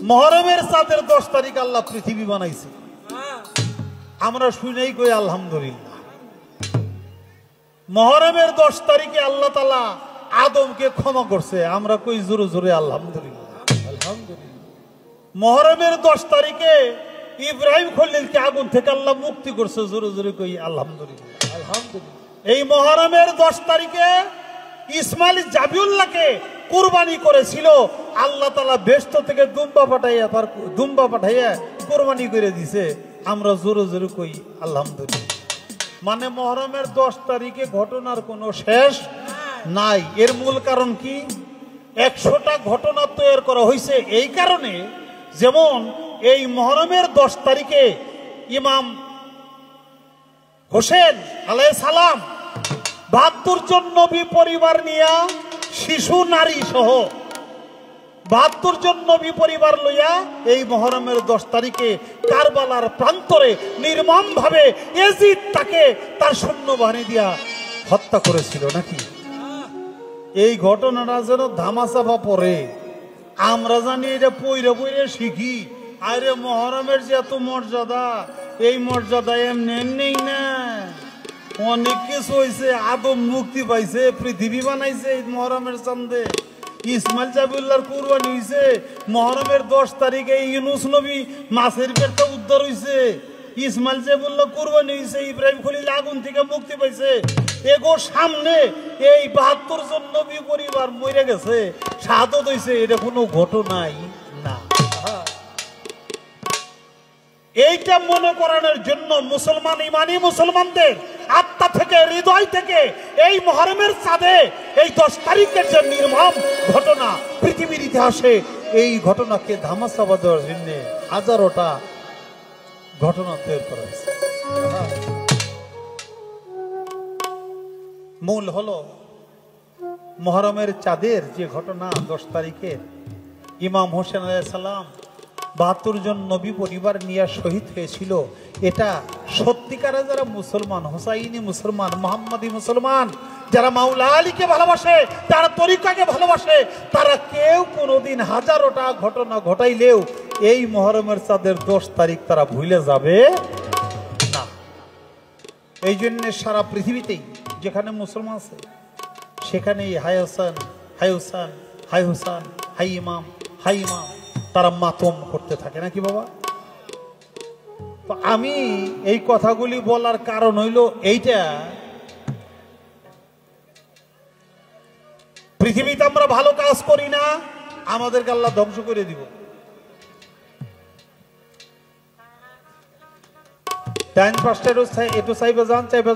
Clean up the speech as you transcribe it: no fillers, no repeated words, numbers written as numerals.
মুহররমের চাঁদের 10 তারিখ আল্লাহ পৃথিবী বানাইছে। আমরা শুনেই কই আলহামদুলিল্লাহ। মুহররমের 10 তারিখে আল্লাহ তাআলা আদমকে ক্ষমা করছে, আমরা কই জোরে জোরে আলহামদুলিল্লাহ। আলহামদুলিল্লাহ। মুহররমের 10 তারিখে ইব্রাহিম খলিলকে আগুন থেকে আল্লাহ মুক্তি করছে, জোরে জোরে কই আলহামদুলিল্লাহ। আলহামদুলিল্লাহ। এই মুহররমের 10 তারিখে ইসমাইল জাবিউল্লাহকে কুরবানি করেছিল, আল্লাহ তাআলা বেহেশত থেকে দুম্বা পাঠাইয়া কুরবানি করে দিছে, আমরা জোরে জোরে কই আলহামদুলিল্লাহ। মানে মুহররমের 10 তারিখে ঘটনার কোনো শেষ নাই। এর মূল কারণ কি? 100টা ঘটনা তৈরি করা হয়েছে এই কারণে, যেমন এই মুহররমের 10 তারিখে ইমাম হোসেন আলাইহিস সালাম 72 জন নবী পরিবার নিয়া, শিশু নারী সহ 72 জন নবী পরিবার লইয়া এই মুহররমের 10 তারিখে কারবালার প্রান্তরে নির্মম ভাবে ইয়াজিদ তাকে তার সৈন্যবাহিনী দিয়া হত্যা করেছিল নাকি? এই ঘটনাটা যেন ধামাচাপা পড়ে, আমরা জানি এটা পইরে পইরে শিখি। আরে মুহররমের যে এত মর্যাদা, এই মর্যাদা এমনি এমনি না, অনেক কিছু হয়েছে। আদম মুক্তি পাইছে, পৃথিবী বানাইছে এই মুহররমের চাঁদে। ইসমাইল জাবিউল্লাহর কুরবানি হইছে মুহররমের 10 তারিখে। ইউনূস নবী মাছের পেটে উদ্ধার হইছে, ইসমাইল জাবিউল্লাহ কুরবানি হইছে, ইব্রাহিম খলিল আগুন থেকে মুক্তি পাইছে। এগো সামনে এই 72 জন নবী পরিবার মরে গেছে, শাহাদত হইছে, এটা কোনো ঘটনাই না। এইটা মনে করানোর জন্য মুসলমান ইমানি মুসলমানদের আত্মা থেকে, হৃদয় থেকে এই মুহররমের চাঁদে এই 10 তারিখের যে নির্মম ঘটনা পৃথিবীর ইতিহাসে, এই ঘটনাকে ধামাচাপা দেওয়ার জন্য হাজারোটা ঘটনা তৈরি করা হয়েছে। মূল হলো মুহররমের চাঁদের যে ঘটনা 10 তারিখের ইমাম হোসেন আলাইহিস সালাম 72 জন নবী পরিবার নিয়ে শহীদ হয়েছিল, এটা সত্যিকারে যারা মুসলমান, হোসাইনি মুসলমান, মোহাম্মদী মুসলমান, যারা মাওলা আলীকে ভালোবাসে, যারা তরিকাকে ভালোবাসে, তারা কেউ কোনোদিন হাজারোটা ঘটনা ঘটাইলেও এই মুহররমের চাঁদের 10 তারিখ তারা ভুলে যাবে না। এই জন্য সারা পৃথিবীতেই যেখানে মুসলমান আছে সেখানেই হাই হোসেন, হাই হোসেন, হাই হোসেন, হাই ইমাম, হাই ইমাম তারা মাতম করতে থাকে নাকি বাবা? তো আমি এই কথাগুলি বলার কারণ হইল এইটা, পৃথিবীতে আমরা ভালো কাজ করি না, আমাদেরকে আল্লাহ ধ্বংস করে দিব। টাইম পাঁচটা একটু চাইবে যান চাইবে